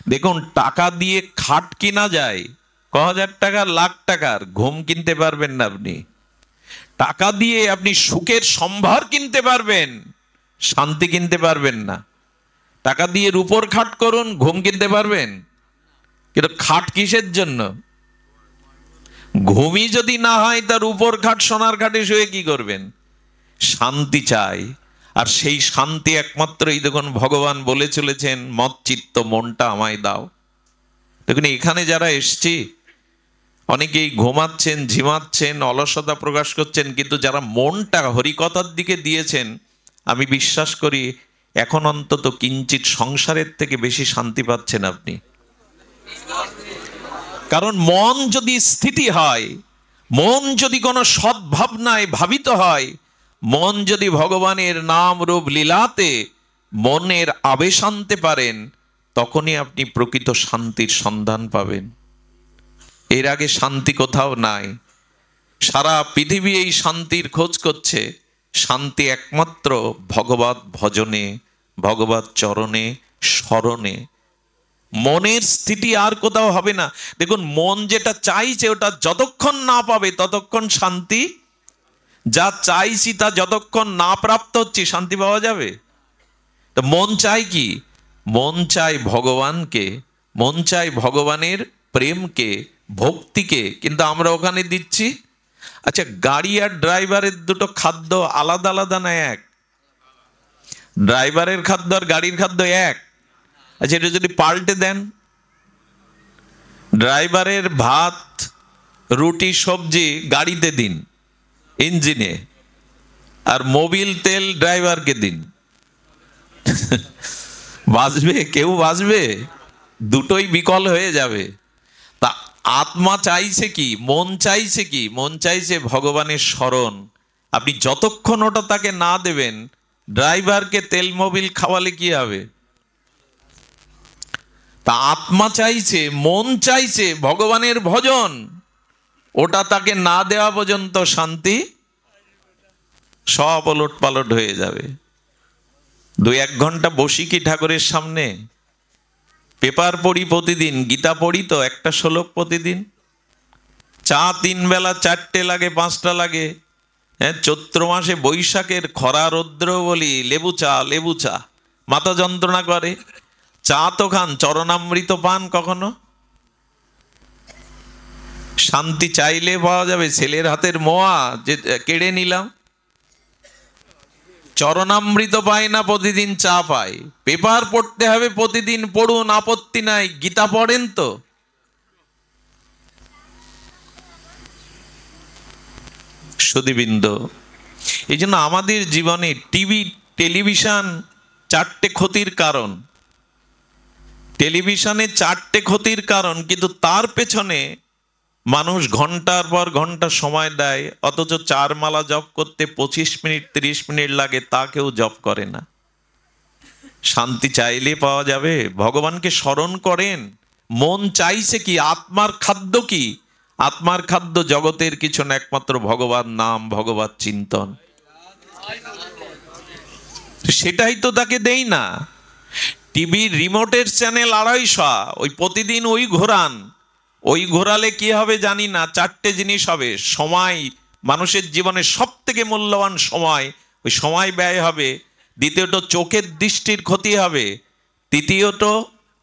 দেখুন, টাকা দিয়ে খাট কিনা যায়, ক হাজার টাকার, লাখ টাকার, ঘুম কিনতে পারবেন না আপনি। টাকা দিয়ে আপনি সুখের সম্ভার কিনতে পারবেন, শান্তি কিনতে পারবেন না। টাকা দিয়ে রূপোর খাট করুন, ঘুম কিনতে পারবেন, কিন্তু খাট কিসের জন্য? ঘুমই যদি না হয়, তার উপর খাট সোনার খাটে শুয়ে কি করবেন? শান্তি চাই। আর সেই শান্তি একমাত্রই দেখুন ভগবান বলে চলেছেন, মত চিত্ত মনটা আমায় দাও। দেখুন, এখানে যারা এসছি অনেকেই ঘুমাচ্ছেন, ঝিমাচ্ছেন, অলসতা প্রকাশ করছেন, কিন্তু যারা মনটা হরিকথার দিকে দিয়েছেন, আমি বিশ্বাস করি এখন অন্তত কিঞ্চিত সংসারের থেকে বেশি শান্তি পাচ্ছেন আপনি। কারণ মন যদি স্থিতি হয়, মন যদি কোনো সদ্ভাবনায় ভাবিত হয়, মন যদি ভগবানের নাম রূপ লীলাতে মনের আবেশ আনতে পারেন, তখনই আপনি প্রকৃত শান্তির সন্ধান পাবেন। এর আগে শান্তি কোথাও নাই। সারা পৃথিবী এই শান্তির খোঁজ করছে। শান্তি একমাত্র ভগবত ভজনে, ভগবত চরণে, স্মরণে। মনের স্থিতি আর কোথাও হবে না। দেখুন, মন যেটা চাইছে ওটা যতক্ষণ না পাবে ততক্ষণ শান্তি, যা চাইছি তা যতক্ষণ না প্রাপ্ত হচ্ছে শান্তি পাওয়া যাবে? তো মন চাই কি? মন চাই ভগবানকে, মন চাই ভগবানের প্রেমকে, ভক্তিকে, কিন্তু আমরা ওখানে দিচ্ছি। আচ্ছা, গাড়ি আর ড্রাইভারের দুটো খাদ্য আলাদা আলাদা না এক? ড্রাইভারের খাদ্য আর গাড়ির খাদ্য এক। আচ্ছা, এটা যদি পাল্টে দেন, ড্রাইভারের ভাত, রুটি, সবজি গাড়িতে দিন, ইঞ্জিনে, আর মোবিল তেল ড্রাইভারকে দিন, বাঁচবে? কেউ বাঁচবে? দুটোই বিকল হয়ে যাবে। তা আত্মা চাইছে কি? মন চাইছে কি? মন চাইছে ভগবানের স্মরণ। আপনি যতক্ষণ ওটা তাকে না দেবেন, ড্রাইভারকে তেল মোবিল খাওয়ালে কি হবে? তা আত্মা চাইছে, মন চাইছে ভগবানের ভজন, ওটা তাকে না দেওয়া পর্যন্ত শান্তি সব ওলট পালট হয়ে যাবে। 2-1 ঘন্টা বসি কি ঠাকুরের সামনে? পেপার পড়ি প্রতিদিন, গীতা পড়ি তো একটা শ্লোক প্রতিদিন। চা 3 বেলা 4টে লাগে, 5টা লাগে। হ্যাঁ, চৈত্র মাসে বৈশাখের খরা রৌদ্র বলি লেবু চা, লেবু চা, মাথা যন্ত্রণা করে। চা তো খান, চরণামৃত পান কখনো? শান্তি চাইলে পাওয়া যাবে? ছেলের হাতের মোয়া যে কেড়ে নিলাম, চরণামৃত পায় না, প্রতিদিন চা পায়। পেপার পড়তে হবে প্রতিদিন, পড়ুন, আপত্তি নাই। গীতা পড়েন তো? সুধীবৃন্দ, এই জন্য আমাদের জীবনে টিভি, টেলিভিশন 4টে ক্ষতির কারণ। টেলিভিশনে 4টে ক্ষতির কারণ, কিন্তু তার পেছনে মানুষ ঘন্টার পর ঘন্টা সময় দেয়, অথচ 4 মালা জপ করতে 25 মিনিট 30 মিনিট লাগে, তা কেউ জপ করে না। শান্তি চাইলে পাওয়া যাবে? ভগবানকে স্মরণ করেন। মন চাইছে কি? আত্মার খাদ্য কি? আত্মার খাদ্য জগতের কিছু না, একমাত্র ভগবান নাম, ভগবত চিন্তন। সেটাই তো তাকে দেই না। টিভির রিমোটের চ্যানেল 250, ওই প্রতিদিন ওই ঘোরান। ওই ঘোরালে কি হবে জানি না, 4টে জিনিস হবে। সময়, মানুষের জীবনে সব থেকে মূল্যবান সময়, ওই সময় ব্যয় হবে। দ্বিতীয়ত চোখের দৃষ্টির ক্ষতি হবে। তৃতীয়ত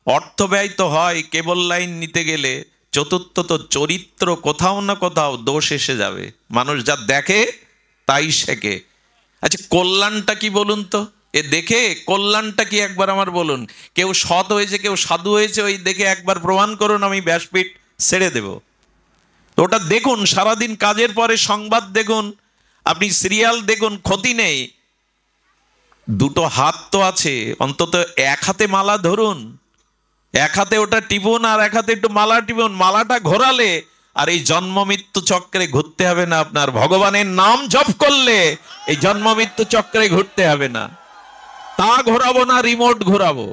অর্থ ব্যয় তো হয় কেবল লাইন নিতে গেলে। চতুর্থত চরিত্র কোথাও না কোথাও দোষ এসে যাবে। মানুষ যা দেখে তাই শেখে। আচ্ছা, কল্যাণটা কি বলুন তো? এ দেখে কল্যাণটা কি একবার আমার বলুন। কেউ সৎ হয়েছে, কেউ সাধু হয়েছে, ওই দেখে একবার প্রমাণ করুন, আমি ব্যাসপীঠ ছেড়ে দেব। তো ওটা দেখুন, সারাদিন কাজের পরে সংবাদ দেখুন, আপনি সিরিয়াল দেখুন, ক্ষতি নেই। 2টো হাত তো আছে, অন্তত এক হাতে মালা ধরুন, এক হাতে ওটা টিপুন, আর এক হাতে একটু মালা টিপুন। মালাটা ঘোরালে আর এই জন্ম মৃত্যু চক্রে ঘুরতে হবে না আপনার। ভগবানের নাম জপ করলে এই জন্ম মৃত্যু চক্রে ঘুরতে হবে না। তা ঘোরাবো না, রিমোট ঘোরাবো।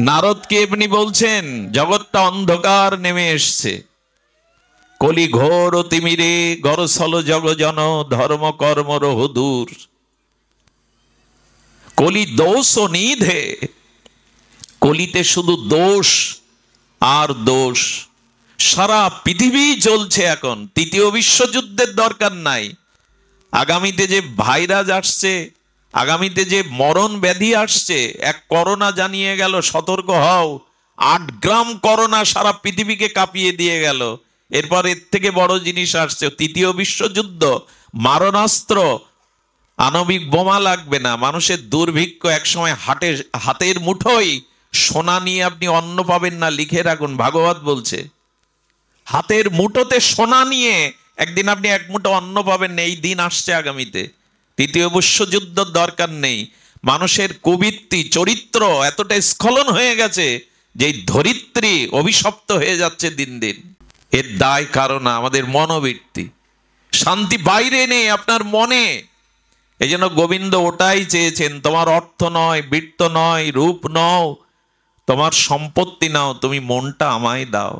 নারদকে এমনি বলছেন, জগৎটা অন্ধকার নেমে এসছে, কলি ঘোর তিমিরে গরসল জগজন, ধর্ম কর্ম রহুদূর, কলি দোষ নিধে কলিতে শুধু দোষ আর দোষ, সারা পৃথিবী চলছে এখন। তৃতীয় বিশ্বযুদ্ধের দরকার নাই। আগামীতে যে ভাইরাস আসছে, আগামীতে যে মরণ ব্যাধি আসছে, এক করোনা জানিয়ে গেল সতর্ক হও। 8 গ্রাম করোনা সারা পৃথিবীকে কাঁপিয়ে দিয়ে গেল। এরপর এর থেকে বড় জিনিস আসছে, তৃতীয় বিশ্বযুদ্ধ, মারণাস্ত্র, আণবিক বোমা লাগবে না, মানুষের দুর্ভিক্ষ। একসময় হাতের মুঠোয় সোনা নিয়ে আপনি অন্ন পাবেন না, লিখে রাখুন, ভাগবত বলছে। হাতের মুঠোতে সোনা নিয়ে একদিন আপনি এক মুঠো অন্ন পাবেন না, এই দিন আসছে আগামীতে। তৃতীয় বিশ্বযুদ্ধ দরকার নেই। মানুষের কুবৃত্তি, চরিত্র এতটা স্খলন হয়ে গেছে যে ধরিত্রী অভিশপ্ত হয়ে যাচ্ছে দিন দিন। এর দায় কারণ আমাদের মনোবৃত্তি। শান্তি বাইরে নেই, আপনার মনে। এই জন্য গোবিন্দ ওটাই চেয়েছেন, তোমার অর্থ নয়, বৃত্ত নয়, রূপ নও, তোমার সম্পত্তি নাও, তুমি মনটা আমায় দাও,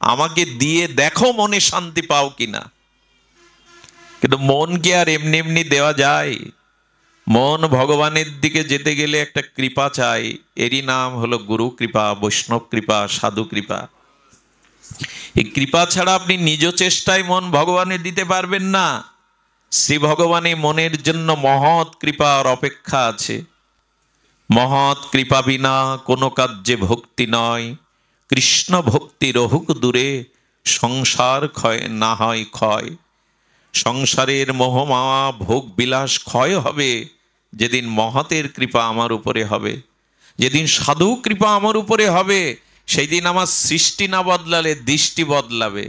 আমাকে দিয়ে দেখো মনে শান্তি পাও কিনা। কিন্তু মন কি আর এমনি এমনি দেওয়া যায়? মন ভগবানের দিকে যেতে গেলে একটা কৃপা চাই। এরই নাম হলো গুরু কৃপা, বৈষ্ণব কৃপা, সাধু কৃপা। এই কৃপা ছাড়া আপনি নিজ চেষ্টায় মন ভগবানের দিতে পারবেন না। শ্রী ভগবানে মনের জন্য মহৎ কৃপার অপেক্ষা আছে। মহৎ কৃপা বিনা কোনো কার্যে ভক্তি নয়। কৃষ্ণ ভক্তি রহুক দূরে, সংসার ক্ষয় না হয় ক্ষয়। সংসারের মোহমায়া ভোগ বিলাস ক্ষয় হবে যেদিন মহতের কৃপা আমার উপরে হবে, যেদিন সাধু কৃপা আমার উপরে হবে। সেই দিন আমার সৃষ্টি না বদলালে দৃষ্টি বদলাবে।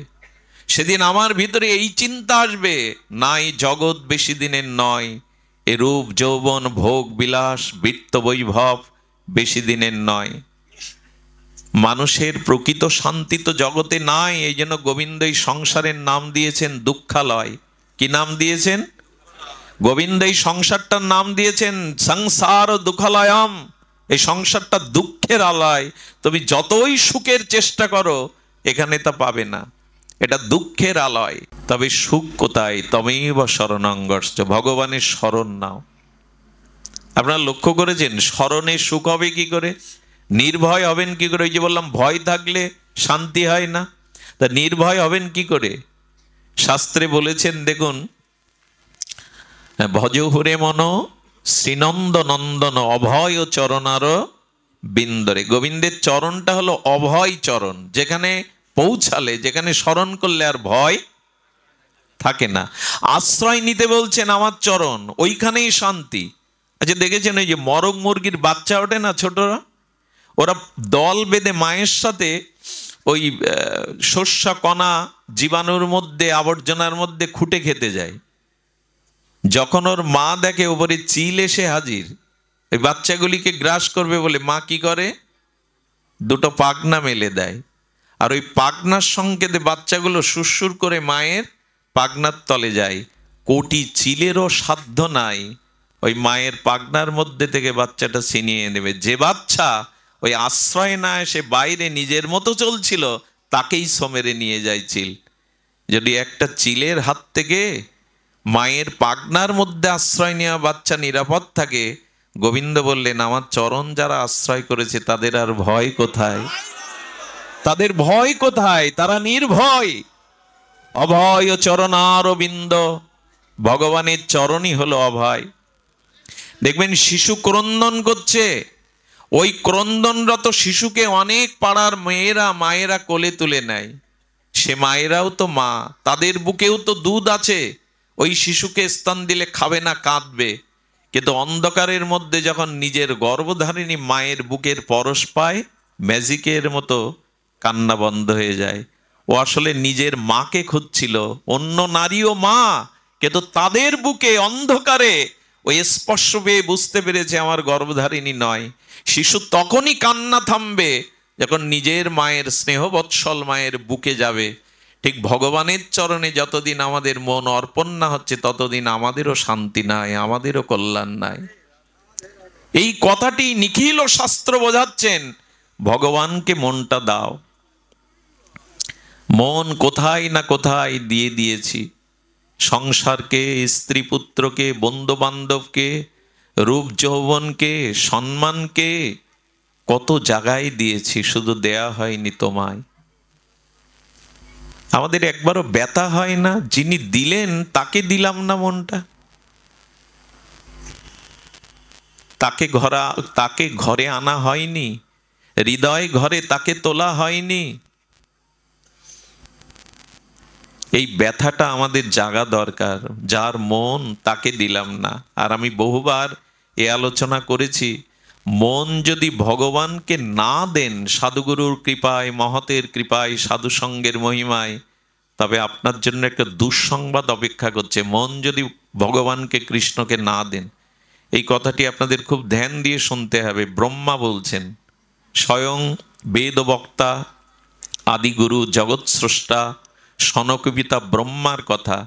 সেদিন আমার ভিতরে এই চিন্তা আসবে, নাই জগৎ বেশি দিনের নয়, এ রূপ যৌবন ভোগ বিলাস বৃত্ত বৈভব বেশি দিনের নয়। মানুষের প্রকৃত শান্তি তো জগতে নাই। এই জন্য গোবিন্দ এই সংসারের নাম দিয়েছেন দুঃখালয়। কি নাম দিয়েছেন? গোবিন্দ এই সংসারটার নাম দিয়েছেন সংসার দুঃখালয়ম। এই সংসারটা দুঃখের আলয়। তুমি যতই সুখের চেষ্টা করো এখানে তা পাবে না, এটা দুঃখের আলয়। তবে সুখ কোথায়? তমেব শরণাঙ্গশ্চ, ভগবানের শরণ নাও। আপনারা লক্ষ্য করেছেন শরণে সুখ হবে কি করে, নির্ভয় হবেন কি করে? ওই যে বললাম ভয় থাকলে শান্তি হয় না, তা নির্ভয় হবেন কি করে? শাস্ত্রে বলেছেন দেখুন, ভজ হুরে মন শ্রীনন্দ নন্দন অভয় চরণার বিন্দরে। গোবিন্দের চরণটা হলো অভয় চরণ, যেখানে পৌঁছালে, যেখানে স্মরণ করলে আর ভয় থাকে না। আশ্রয় নিতে বলছেন আমার চরণ, ওইখানেই শান্তি। আচ্ছা দেখেছেন ওই যে মরগ মুরগির বাচ্চা ওঠে না ছোটরা, ওরা দল বেঁধে মায়ের সাথে ওই শস্য কণা জীবাণুর মধ্যে, আবর্জনার মধ্যে খুঁটে খেতে যায়। যখন ওর মা দেখে উপরে চিল এসে হাজির, ওই বাচ্চাগুলিকে গ্রাস করবে বলে মা কি করে, দুটো পাখনা মেলে দেয়। আর ওই পাখনার সংকেতে বাচ্চাগুলো সুরসুর করে মায়ের পাখনার তলে যায়। কোটি চিলেরও সাধ্য নাই ওই মায়ের পাখনার মধ্যে থেকে বাচ্চাটা ছিনিয়ে নেবে। যে বাচ্চা ওই আশ্রয় না এসে বাইরে নিজের মতো চলছিল, তাকেই সমেরে নিয়ে যায় চিল। যদি একটা চিলের হাত থেকে মায়ের পাখনার মধ্যে আশ্রয় নেওয়া বাচ্চা নিরাপদ থাকে, গোবিন্দ বললেন আমার চরণ যারা আশ্রয় করেছে তাদের আর ভয় কোথায়? তাদের ভয় কোথায়? তারা নির্ভয়। অভয় চরণারবিন্দ, ভগবানের চরণই হলো অভয়। দেখবেন শিশু ক্রন্দন করছে, ওই ক্রন্দনরত শিশুকে অনেক পাড়ার মায়েরা কোলে তুলে নেয়। সে মায়েরাও তো মা, তাদের বুকেও তো দুধ আছে। ওই শিশুকে স্তন দিলে খাবে না, কাঁদবে। কিন্তু অন্ধকারের মধ্যে যখন নিজের গর্ভধারিণী মায়ের বুকের পরশ পায়, ম্যাজিকের মতো কান্না বন্ধ হয়ে যায়। ও আসলে নিজের মাকে খুঁজছিল। অন্য নারীও মা, কিন্তু তাদের বুকে অন্ধকারে ওই স্পর্শ পেয়ে বুঝতে পেরেছে আমার গর্ভধারিণী নয়। শিশু তখনই কান্না থামবে যখন নিজের মায়ের স্নেহবৎসল মায়ের বুকে যাবে। ঠিক ভগবানের চরণে যতদিন আমাদের মন অর্পণ না হচ্ছে, ততদিন আমাদেরও শান্তি নাই, আমাদেরও কল্যাণ নাই। এই কথাটি নিখিল শাস্ত্র বোঝাচ্ছেন, ভগবানকে মনটা দাও। মন কোথায় না কোথায় দিয়ে দিয়েছি। সংসারকে, স্ত্রী পুত্রকে, বন্ধু বান্ধবকে, রূপ যৌবনকে, সম্মানকে, কত জায়গায় দিয়েছি, শুধু দেয়া হয়নি তোমায়। আমাদের একবারও ব্যথা হয় না, যিনি দিলেন তাকে দিলাম না মনটা, তাকে ঘরে আনা হয়নি, হৃদয় ঘরে তাকে তোলা হয়নি। এই ব্যথাটা আমাদের জাগা দরকার। যার মন তাকে দিলাম না। আর আমি বহুবার এ আলোচনা করেছি, মন যদি ভগবানকে না দেন সাধুগুরুর কৃপায়, মহতের কৃপায়, সাধু সঙ্গের মহিমায়, তবে আপনার জন্য একটা দুঃসংবাদ অপেক্ষা করছে। মন যদি ভগবানকে, কৃষ্ণকে না দেন, এই কথাটি আপনাদের খুব ধ্যান দিয়ে শুনতে হবে। ব্রহ্মা বলছেন, স্বয়ং বেদবক্তা আদিগুরু জগৎ স্রষ্টা সনক পিতা ব্রহ্মার কথা।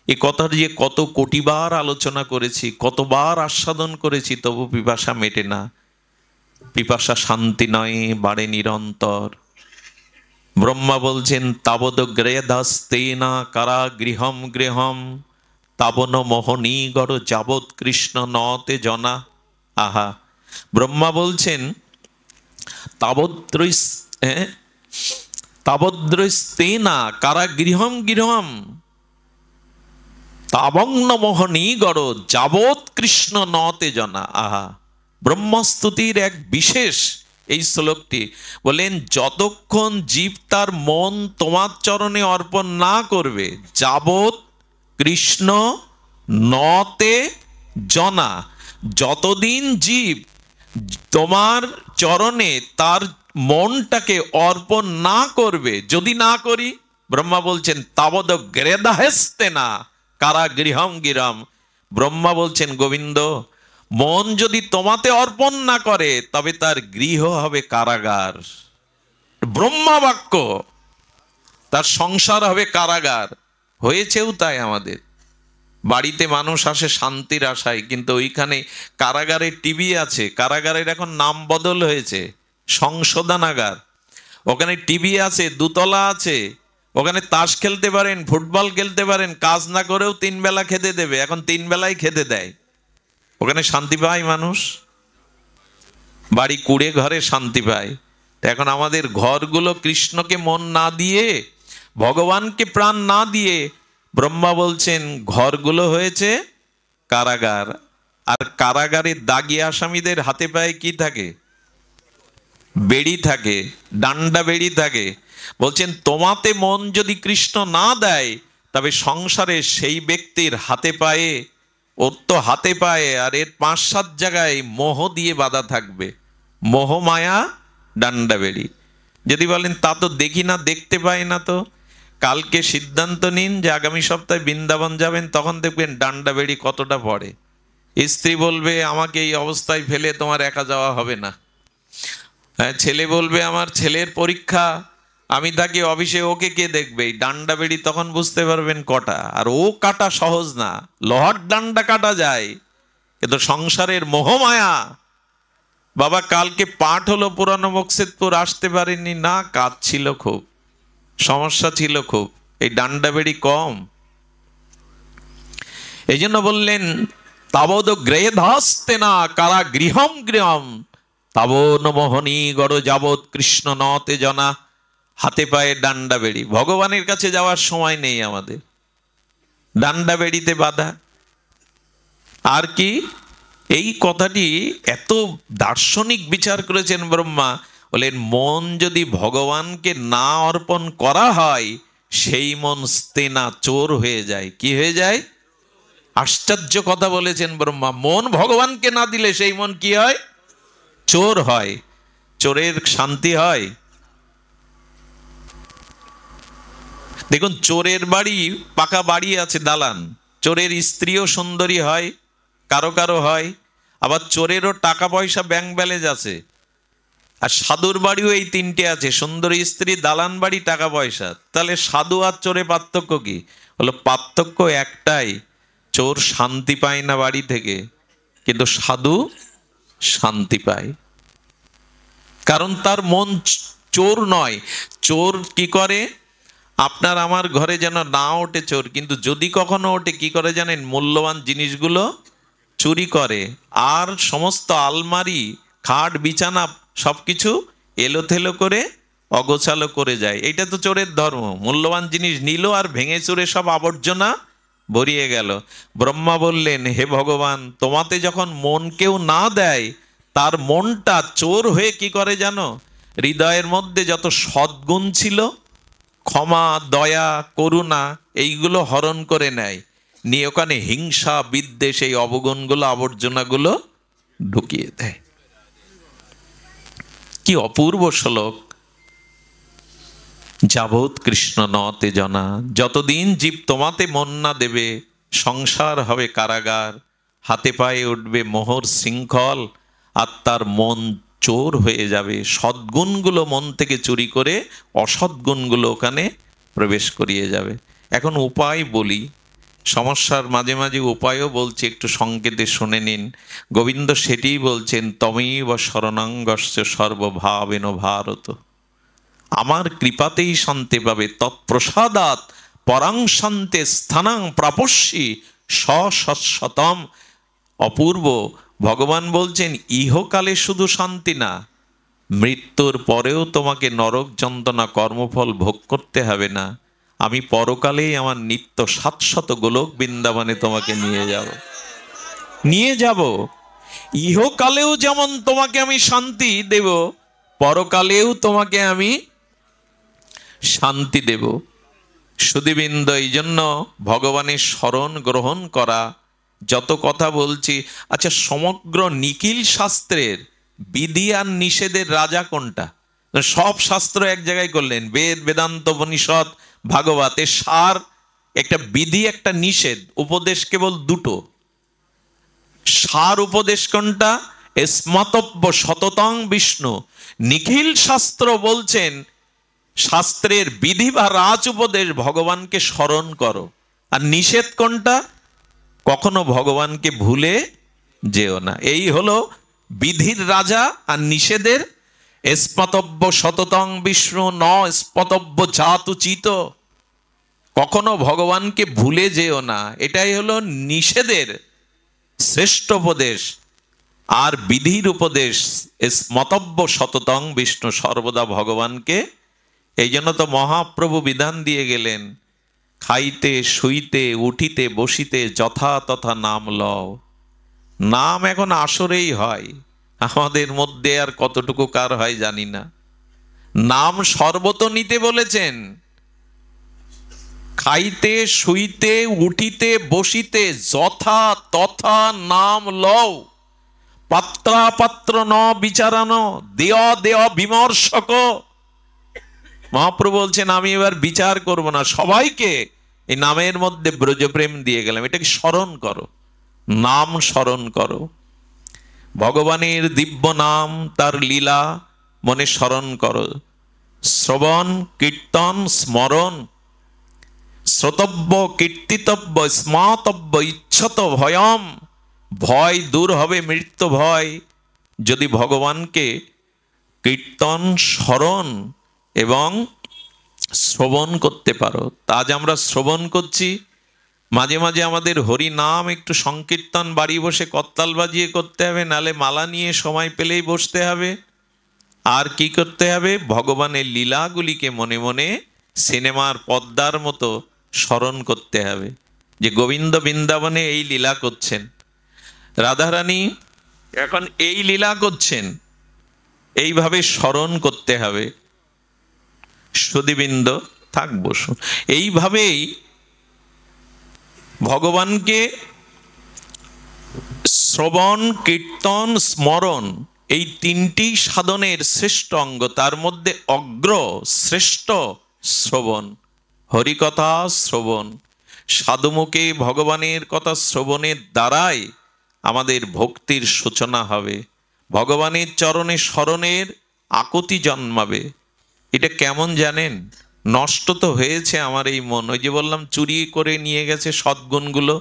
এ কথা যে কত কোটিবার আলোচনা করেছি, কতবার আস্বাদন করেছি, তবু পিপাসা মেটে না। পিপাসা শান্তি নয়, বাড়ে নিরন্তর। ব্রহ্মা বলছেন, তাবদ গ্রেদাস্তেনা কারা গৃহম গৃহম তাবন মোহনীগড় যাবৎ কৃষ্ণ নতে জনা। আহা, ব্রহ্মা বলছেন তাবদ্রস্তেনা কারা গৃহম গৃহম তাবন্ন মোহনীগড় যাবৎ কৃষ্ণ নতে জনা। আহা, ব্রহ্মস্তুতির এক বিশেষ এই শ্লোকটি। বলেন, যতক্ষণ জীব তার মন তোমার চরণে অর্পণ না করবে, যাবৎ কৃষ্ণ নতে জনা, যতদিন জীব তোমার চরণে তার মনটাকে অর্পণ না করবে, যদি না করি, ব্রহ্মা বলছেন তাবদ গ্রেদাহেস্তে না কারা গৃহম গিরম। ব্রহ্মা বলছেন, গোবিন্দ, মন যদি তোমাতে অর্পণ না করে, তবে তার গৃহ হবে কারাগার। ব্রহ্মা বাক্য, তার সংসার হবে কারাগার। হয়েছেও তাই। আমাদের বাড়িতে মানুষ আসে শান্তির আশায়, কিন্তু ওইখানে কারাগারের টিভি আছে। কারাগারের এখন নাম বদল হয়েছে, সংশোধনাগার। ওখানে টিভি আছে, দুতলা আছে, ওখানে তাস খেলতে পারেন, ফুটবল খেলতে পারেন, কাজ না করেও 3 বেলা খেতে দেবে। এখন 3 বেলায় খেতে দেয়। ওখানে শান্তি পায় মানুষ, বাড়ি কুড়ে ঘরে শান্তি পায়। এখন আমাদের ঘরগুলো কৃষ্ণকে মন না দিয়ে, ভগবানকে প্রাণ না দিয়ে, ব্রহ্মা বলছেন ঘরগুলো হয়েছে কারাগার। আর কারাগারে দাগি আসামিদের হাতে পায়ে কি থাকে? বেড়ি থাকে, ডান্ডা বেড়ি থাকে। বলছেন, তোমাতে মন যদি কৃষ্ণ না দেয়, তবে সংসারে সেই ব্যক্তির হাতে পায়ে, ওর তো হাতে পায়ে আর এর 5-7 জায়গায় মোহ দিয়ে বাঁধা থাকবে। মোহ, মায়া, ডান্ডা বেড়ি। যদি বলেন তা তো দেখি না, দেখতে পাই না, তো কালকে সিদ্ধান্ত নিন যে আগামী সপ্তাহে বৃন্দাবন যাবেন, তখন দেখবেন ডান্ডা বেড়ি কতটা পড়ে। স্ত্রী বলবে, আমাকে এই অবস্থায় ফেলে তোমার একা যাওয়া হবে না। ছেলে বলবে, আমার ছেলের পরীক্ষা, আমি থাকি অফিসে, ওকে কে দেখবে? এই ডান্ডা বেড়ি তখন বুঝতে পারবেন কটা। আর ও কাটা সহজ না, লোহার ডান্ডা কাটা যায়, কিন্তু সংসারের মোহমায়া। বাবা, কালকে পাঠ হলো পুরানো মকসেদপুর, আসতে পারেননি না, কাজ ছিল খুব, সমস্যা ছিল খুব, এই ডান্ডা বেড়ি কম। এই জন্য বললেন, তাবদ গ্রেধাস্তে না কারা গৃহম গৃহম তাবন মোহনী গড় যাবৎ কৃষ্ণ নতে জনা। হাতে পায়ে ডান্ডা বেড়ি। ভগবানের কাছে যাওয়ার সময় নেই আমাদের, ডান্ডা বেড়িতে বাধা। আর কি, এই কথাটি এত দার্শনিক বিচার করেছেন ব্রহ্মা। বলেন, মন যদি ভগবানকে না অর্পণ করা হয়, সেই মন স্তেনা, চোর হয়ে যায়। কি হয়ে যায়? আশ্চর্য কথা বলেছেন ব্রহ্মা। মন ভগবানকে না দিলে সেই মন কি হয়? চোর হয়। চোরের শান্তি হয়? দেখুন, চোরের বাড়ি, পাকা বাড়ি আছে, দালান, চোরের স্ত্রীও সুন্দরী হয়, কারো কারো হয়। আবার চোরেরও টাকা পয়সা, ব্যাংক ব্যালেন্স আছে। আর সাধুর বাড়িও এই 3টে আছে, সুন্দরী স্ত্রী, দালান বাড়ি, টাকা পয়সা। তাহলে সাধু আর চোরে পার্থক্য কি? হলো, পার্থক্য একটাই, চোর শান্তি পায় না বাড়ি থেকে, কিন্তু সাধু শান্তি পায়। কারণ তার মন চোর নয়। চোর কি করে? আপনার আমার ঘরে যেন না ওঠে চোর, কিন্তু যদি কখনো ওঠে, কি করে জানেন? মূল্যবান জিনিসগুলো চুরি করে, আর সমস্ত আলমারি, খাট, বিছানা সবকিছু এলোথেলো করে অগোছালো করে যায়। এটা তো চোরের ধর্ম। মূল্যবান জিনিস নিল আর ভেঙে চুরে সব আবর্জনা ভরিয়ে গেল। ব্রহ্মা বললেন, হে ভগবান, তোমাতে যখন মন কেউ না দেয়, তার মনটা চোর হয়ে কি করে জানো? হৃদয়ের মধ্যে যত সদ্গুণ ছিল, ক্ষমা, দয়া, করুণা, এইগুলো হরণ করে নেয়, নিয়ে ওখানে হিংসা, বিদ্বেষ, এই অবগুণগুলো, আবর্জনাগুলো ঢুকিয়ে দেয়। কি অপূর্ব শ্লোক! যাবৎ কৃষ্ণ নতে জনা, যতদিন জীব তোমাতে মন না দেবে, সংসার হবে কারাগার, হাতে পায়ে উঠবে মোহর শৃঙ্খল, আর তার মন চোর হয়ে যাবে। সদ্গুণগুলো মন থেকে চুরি করে অসদ্গুণগুলো ওখানে প্রবেশ করিয়ে যাবে। এখন উপায় বলি, সমস্যার মাঝে মাঝে উপায়ও বলছি, একটু সংকেতে শুনে নিন। গোবিন্দ সেটিই বলছেন, তমেব শরণাঙ্গস্য সর্বভাবেন ভারত, আমার কৃপাতেই শান্তি পাবে, তৎপ্রসাদাৎ পরাং শান্তে স্থানাং প্রাপস্যি সশতম। অপূর্ব! ভগবান বলছেন, ইহকালে শুধু শান্তি না, মৃত্যুর পরেও তোমাকে নরক যন্ত্রণা কর্মফল ভোগ করতে হবে না, আমি পরকালেই আমার নিত্য 700 গোলক বৃন্দাবনে তোমাকে নিয়ে যাব। ইহকালেও যেমন তোমাকে আমি শান্তি দেব, পরকালেও তোমাকে আমি শান্তি দেব। সুধীবৃন্দ, এই জন্য ভগবানের শরণ গ্রহণ করা। যত কথা বলছি, আচ্ছা, সমগ্র নিখিল শাস্ত্রের বিধি আর নিষেধের রাজা কোনটা? সব শাস্ত্র এক জায়গায় করলেন, বেদ, বেদান্ত, উপনিষদ, ভাগবতের সার, একটা বিধি, একটা নিষেধ, উপদেশ কেবল দুটো। সার উপদেশ কোনটা? স্মতব্য সততং বিষ্ণু। নিখিল শাস্ত্র বলছেন, শাস্ত্রের বিধি বা রাজ উপদেশ, ভগবানকে স্মরণ করো। আর নিষেধ কোনটা? কখনো ভগবানকে ভুলে যেও না। এই হলো বিধির রাজা আর নিষেধের। স্মতব্য সততং বিষ্ণু ন স্মতব্য জাতুচিত, কখনো ভগবানকে ভুলে যেও না, এটাই হলো নিষেধের শ্রেষ্ঠ উপদেশ। আর বিধির উপদেশ স্মতব্য সততং বিষ্ণু, সর্বদা ভগবানকে। এই জন্য তো মহাপ্রভু বিধান দিয়ে গেলেন, খাইতে শুইতে উঠিতে বসিতে যথা তথা নাম লও। নাম এখন আসরেই হয়, আমাদের মধ্যে আর কতটুকু কার হয় জানি না। নাম সর্বত নিতে বলেছেন, খাইতে শুইতে উঠিতে বসিতে যথা তথা নাম লও। পাত্রাপাত্র ন বিচারানো, দেয় দেয় বিমর্শক। মহাপ্রভু বলছেন, আমি এবার বিচার করব না, সবাইকে এই নামের মধ্যে ব্রজপ্রেম দিয়ে গেলাম। এটাকে স্মরণ করো, নাম স্মরণ করো। ভগবানের দিব্য নাম, তার লীলা মনে স্মরণ করো। শ্রবণ, কীর্তন, স্মরণ। শ্রোতব্য, কীর্তিতব্য, স্মাতব্য, ইচ্ছত ভয়ম। ভয় দূর হবে, মৃত্যু ভয়, যদি ভগবানকে কীর্তন, স্মরণ এবং শ্রবণ করতে পারো। তা আজ আমরা শ্রবণ করছি, মাঝে মাঝে আমাদের হরি নাম একটু সংকীর্তন বাড়ি বসে করতাল বাজিয়ে করতে হবে, নালে মালা নিয়ে সময় পেলেই বসতে হবে। আর কি করতে হবে? ভগবানের লীলাগুলিকে মনে মনে সিনেমার পদ্মার মতো স্মরণ করতে হবে, যে গোবিন্দ বৃন্দাবনে এই লীলা করছেন, রাধারানী এখন এই লীলা করছেন, এইভাবে স্মরণ করতে হবে। সুধীবৃন্দ, থাক বসুন। এইভাবেই ভগবানকে শ্রবণ, কীর্তন, স্মরণ, এই তিনটি সাধনের শ্রেষ্ঠ অঙ্গ। তার মধ্যে অগ্র শ্রেষ্ঠ শ্রবণ, হরিকথা শ্রবণ। সাধুমুখে ভগবানের কথা শ্রবণের দ্বারাই আমাদের ভক্তির সূচনা হবে, ভগবানের চরণে স্মরণের আকুতি জন্মাবে। এটা কেমন জানেন? নষ্ট তো হয়েছে আমার এই মন। ওই যে বললাম, চুরি করে নিয়ে গেছে সদ্গুণগুলো,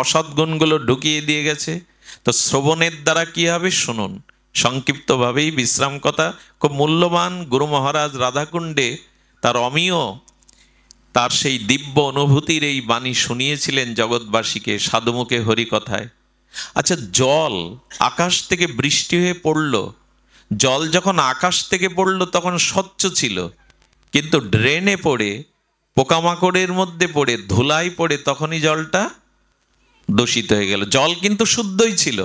অসদ্গুণগুলো ঢুকিয়ে দিয়ে গেছে। তো শ্রবণের দ্বারা কি হবে শুনুন, সংক্ষিপ্তভাবেই বিশ্রাম কথা। খুব মূল্যবান গুরু মহারাজ রাধাকুণ্ডে তার অমীয়, তার সেই দিব্য অনুভূতির এই বাণী শুনিয়েছিলেন জগৎবাসীকে সাধুমুখে হরিকথায়। আচ্ছা, জল আকাশ থেকে বৃষ্টি হয়ে পড়ল, জল যখন আকাশ থেকে পড়লো তখন স্বচ্ছ ছিল, কিন্তু ড্রেনে পড়ে, পোকামাকড়ের মধ্যে পড়ে, ধুলাই পড়ে তখনই জলটা দূষিত হয়ে গেল। জল কিন্তু শুদ্ধই ছিল।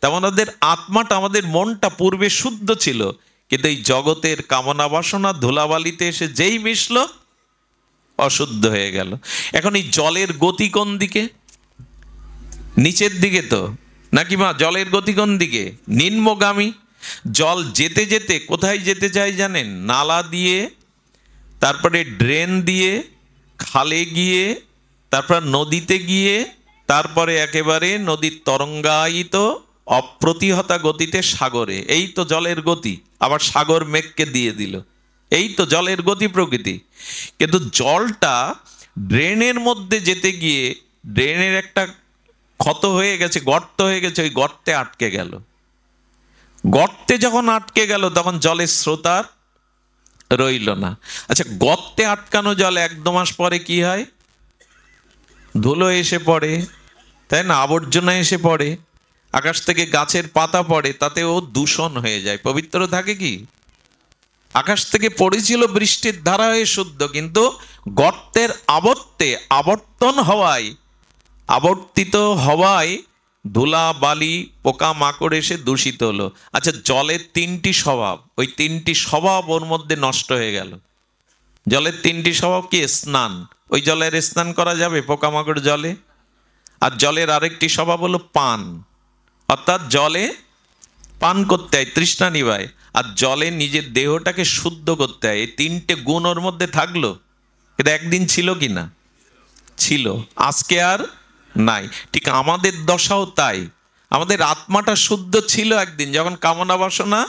তেমন আমাদের আত্মাটা, আমাদের মনটা পূর্বে শুদ্ধ ছিল, কিন্তু এই জগতের কামনা বাসনা ধুলাবালিতে এসে যেই মিশলো অশুদ্ধ হয়ে গেল। এখন এই জলের গতি কোন দিকে? নিচের দিকে তো নাকি মা? জলের গতি কোন দিকে? নিম্নগামী। জল যেতে যেতে কোথায় যেতে চাই জানেন? নালা দিয়ে, তারপরে ড্রেন দিয়ে, খালে গিয়ে, তারপর নদীতে গিয়ে, তারপরে একেবারে নদীর তরঙ্গায়িত অপ্রতিহতা গতিতে সাগরে। এই তো জলের গতি। আবার সাগর মেঘকে দিয়ে দিল। এই তো জলের গতি প্রকৃতি। কিন্তু জলটা ড্রেনের মধ্যে যেতে গিয়ে ড্রেনের একটা ক্ষত হয়ে গেছে, গর্ত হয়ে গেছে, ওই গর্তে আটকে গেল। গর্তে যখন আটকে গেল তখন জলের স্রোত আর রইল না। আচ্ছা, গর্তে আটকানো জল 1-2 মাস পরে কি হয়? ধুলো এসে পড়ে, তাই না? আবর্জনা এসে পড়ে, আকাশ থেকে গাছের পাতা পড়ে, তাতেও দূষণ হয়ে যায়। পবিত্র থাকে কি? আকাশ থেকে পড়েছিল বৃষ্টির ধারা হয়ে শুদ্ধ, কিন্তু গর্তের আবর্তন হওয়ায়, আবর্তিত হওয়ায় ধুলা বালি পোকা মাকড় এসে দূষিত হলো। আচ্ছা, জলের 3টি স্বভাব, ওই 3টি স্বভাব ওর মধ্যে নষ্ট হয়ে গেল। জলের 3টি স্বভাব কি? স্নান, ওই জলের স্নান করা যাবে পোকামাকড় জলে। আর জলের আরেকটি স্বভাব হলো পান, অর্থাৎ জলে পান করতে হয়, তৃষ্ণা নিবায়। আর জলে নিজের দেহটাকে শুদ্ধ করতে হয়। এই 3টে গুণ ওর মধ্যে থাকলো, কিন্তু একদিন ছিল কি না? ছিল, আজকে আর নাই। ঠিক আমাদের দশাও তাই। আমাদের আত্মাটা শুদ্ধ ছিল একদিন, যখন কামনা বাসনা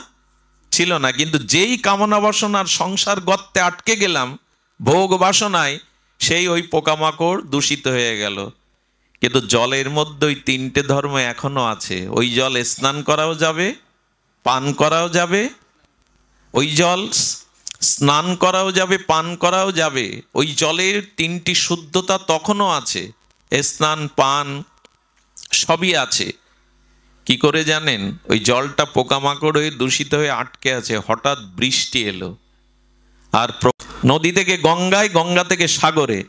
ছিল না। কিন্তু যেই কামনা বাসনার সংসার গর্তে আটকে গেলাম ভোগ বাসনায়, সেই ওই পোকামাকড় দূষিত হয়ে গেল। কিন্তু জলের মধ্যে ওই 3টে ধর্ম এখনো আছে। ওই জল স্নান করাও যাবে, পান করাও যাবে। ওই জল স্নান করাও যাবে, পান করাও যাবে। ওই জলের 3টি শুদ্ধতা তখনও আছে, স্নান পান সবই আছে। কি করে জানেন? ওই জলটা পোকামাকড় হয়ে দূষিত হয়ে আটকে আছে। হঠাৎ বৃষ্টি এলো, আর নদী থেকে গঙ্গায়, গঙ্গা থেকে সাগরে।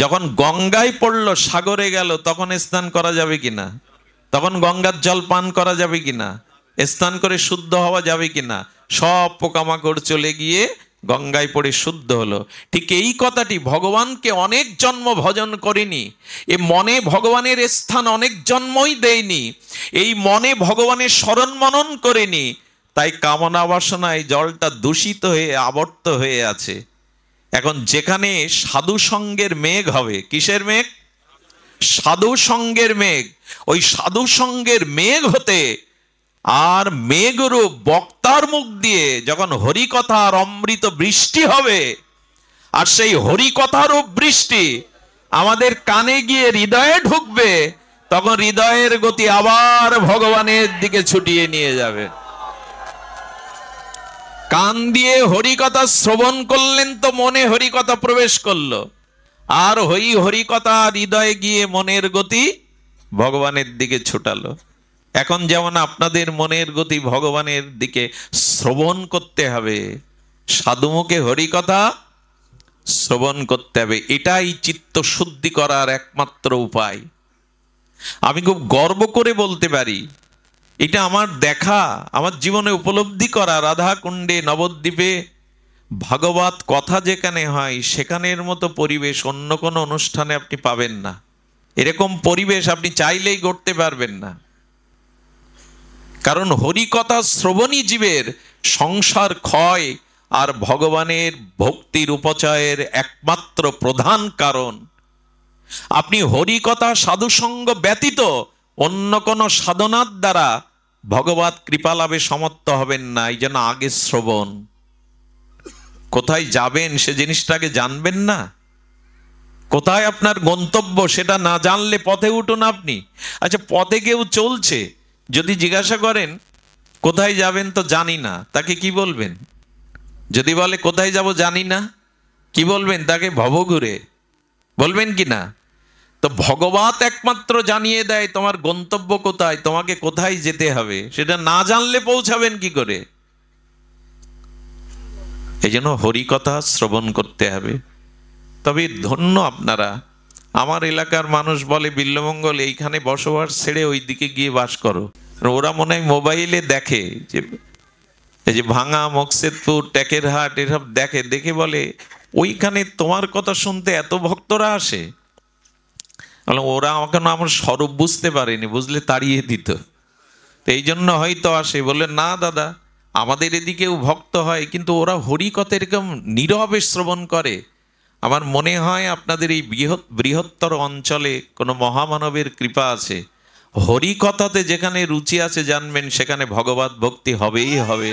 যখন গঙ্গায় পড়লো, সাগরে গেল, তখন স্নান করা যাবে কিনা? তখন গঙ্গার জল পান করা যাবে কিনা? স্নান করে শুদ্ধ হওয়া যাবে কিনা? সব পোকামাকড় চলে গিয়ে গঙ্গায় পড়ে শুদ্ধ হলো। ঠিক এই কথাটি ভগবানকে অনেক জন্ম ভজন করিনি, এ মনে ভগবানের স্থান অনেক জন্মই দেয়নি, এই মনে ভগবানের স্মরণ মনন করেনি, তাই কামনা বাসনায় জলটা দূষিত হয়ে আবর্ত হয়ে আছে। এখন যেখানে সাধু সঙ্গের মেঘ হবে, কিসের মেঘ? সাধু সঙ্গের মেঘ। ওই সাধু সঙ্গের মেঘ হতে আর মেঘরূপ বক্তার মুখ দিয়ে যখন হরিকথার অমৃত বৃষ্টি হবে, আর সেই হরিকথারূপ বৃষ্টি আমাদের কানে গিয়ে হৃদয়ে ঢুকবে, তখন হৃদয়ের গতি আবার ভগবানের দিকে ছুটিয়ে নিয়ে যাবে। কান দিয়ে হরিকথা শ্রবণ করলেন তো মনে হরিকথা প্রবেশ করলো, আর হরিকথা হৃদয়ে গিয়ে মনের গতি ভগবানের দিকে ছুটালো। এখন যেমন আপনাদের মনের গতি ভগবানের দিকে শ্রবণ করতে হবে, সাধুমুখে হরিকথা শ্রবণ করতে হবে। এটাই চিত্ত শুদ্ধি করার একমাত্র উপায়। আমি খুব গর্ব করে বলতে পারি, এটা আমার দেখা, আমার জীবনে উপলব্ধি করা। রাধা কুণ্ডে নবদ্বীপে ভাগবত কথা যেখানে হয়, সেখানের মতো পরিবেশ অন্য কোনো অনুষ্ঠানে আপনি পাবেন না। এরকম পরিবেশ আপনি চাইলেই গড়তে পারবেন না। কারণ হরিকথা শ্রবণী জীবের সংসার ক্ষয় আর ভগবানের ভক্তির উপচয়ের একমাত্র প্রধান কারণ। আপনি হরিকথা সাধুসঙ্গ ব্যতীত অন্য কোনো সাধনার দ্বারা ভগবত কৃপা লাভে সমর্থ হবেন না। এই জন্য আগে শ্রবণ। কোথায় যাবেন সে জিনিসটাকে জানবেন না, কোথায় আপনার গন্তব্য সেটা না জানলে পথে উঠুন আপনি। আচ্ছা, পথে কেউ চলছে, যদি জিজ্ঞাসা করেন কোথায় যাবেন, তো জানি না, তাকে কি বলবেন? যদি বলে কোথায় যাব জানি না, কি বলবেন তাকে? ভবঘুরে বলবেন কি না? তো ভগবত একমাত্র জানিয়ে দেয় তোমার গন্তব্য কোথায়, তোমাকে কোথায় যেতে হবে। সেটা না জানলে পৌঁছাবেন কি করে? এই জন্য হরিকথা শ্রবণ করতে হবে। তবে ধন্য আপনারা, আমার এলাকার মানুষ বলে বিল্লমঙ্গল এইখানে বসবাস ছেড়ে ওই দিকে গিয়ে বাস করো। ওরা মনে হয় মোবাইলে দেখে যে এই যে ভাঙা, মকসেদপুর, টেকেরহাট এসব দেখে, দেখে বলে ওইখানে তোমার কথা শুনতে এত ভক্তরা আসে। ওরা আমাকে আমার স্বরূপ বুঝতে পারেনি, বুঝলে তাড়িয়ে দিত। তো এই জন্য হয়তো আসে। বলে না দাদা, আমাদের এদিকেও ভক্ত হয়, কিন্তু ওরা হরিকথা এরকম নীরবে শ্রবণ করে। আমার মনে হয় আপনাদের এই বৃহত্তর অঞ্চলে কোনো মহামানবের কৃপা আছে। হরিকথাতে যেখানে রুচি আছে জানবেন, সেখানে ভগবত ভক্তি হবেই হবে,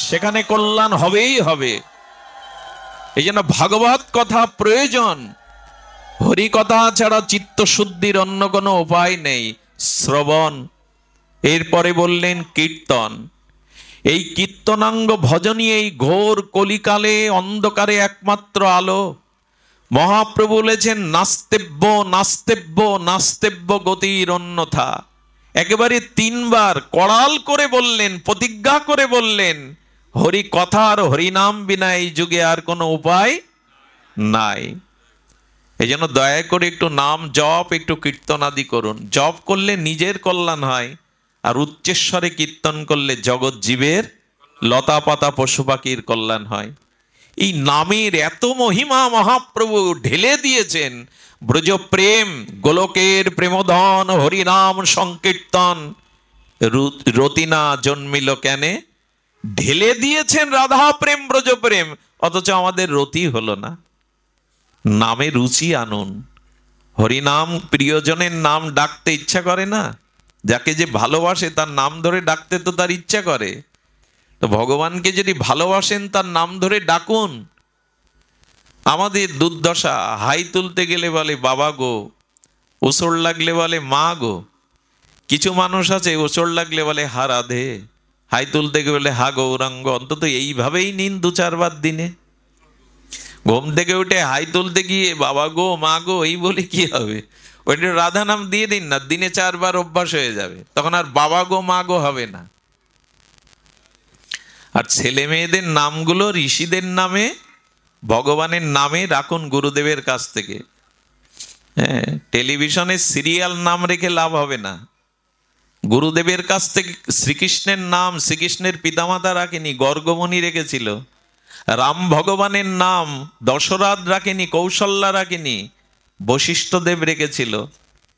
সেখানে কল্যাণ হবেই হবে। এই জন্য ভাগবত কথা প্রয়োজন। হরিকথা ছাড়া চিত্ত শুদ্ধির অন্য কোনো উপায় নেই, শ্রবণ। এরপরে বললেন কীর্তন। এই কীর্তনাঙ্গ ভজনই এই ঘোর কলিকালে অন্ধকারে একমাত্র আলো। মহাপ্রভু বলেছেন নাস্তেব্য নাস্তেব্য নাস্তেব্য গতির অন্যথা। একেবারে 3 বার কড়াল করে বললেন, প্রতিজ্ঞা করে বললেন, হরি কথার হরিনাম বিনা এই যুগে আর কোনো উপায় নাই। এই জন্য দয়া করে একটু নাম জপ, একটু কীর্তন আদি করুন। জপ করলে নিজের কল্যাণ হয়, আর উচ্চেশ্বরে কীর্তন করলে জগৎ জীবের, লতা পাতা পশু পাখির কল্যাণ হয়। এই নামের এত মহিমা মহাপ্রভু ঢেলে দিয়েছেন। ব্রজ প্রেম, গোলকের প্রেমধন, হরিনাম সংকীর্তন, রতিনা জন্মিল কেনে। ঢেলে দিয়েছেন রাধা প্রেম, ব্রজ প্রেম, অথচ আমাদের রতি হলো না। নামে রুচি আনুন। হরিনাম, প্রিয়জনের নাম ডাকতে ইচ্ছা করে না? যাকে যে ভালোবাসে তার নাম ধরে ডাকতে তো তার ইচ্ছা করে। তো ভগবানকে যদি ভালোবাসেন তার নাম ধরে ডাকুন। আমাদের দুর্দশা, হাই তুলতে গেলে বলে বাবা গো, ওসর লাগলে বলে মা গো। কিছু মানুষ আছে ওসর লাগলে বলে হা রাধে, হাই তুলতে গেলে হা গৌরাঙ্গ। অন্তত এইভাবেই নিন 2-4 বার দিনে। ঘুম থেকে উঠে হাই তুলতে গিয়ে বাবা গো, মা গো এই বলে কি হবে? ওইটা রাধা নাম দিয়ে দিন না, দিনে 4 বার অভ্যাস হয়ে যাবে, তখন আর বাবা গো মা গো হবে না। আর ছেলে মেয়েদের নামগুলো ঋষিদের নামে, ভগবানের নামে রাখুন গুরুদেবের কাছ থেকে। হ্যাঁ, টেলিভিশনে সিরিয়াল নাম রেখে লাভ হবে না। গুরুদেবের কাছ থেকে শ্রীকৃষ্ণের নাম শ্রীকৃষ্ণের পিতামাতা রাখেনি, গর্গমণি রেখেছিল। রাম ভগবানের নাম দশরথ রাখেনি, কৌশল্যা রাখেনি, বশিষ্ঠদেব রেখেছিল।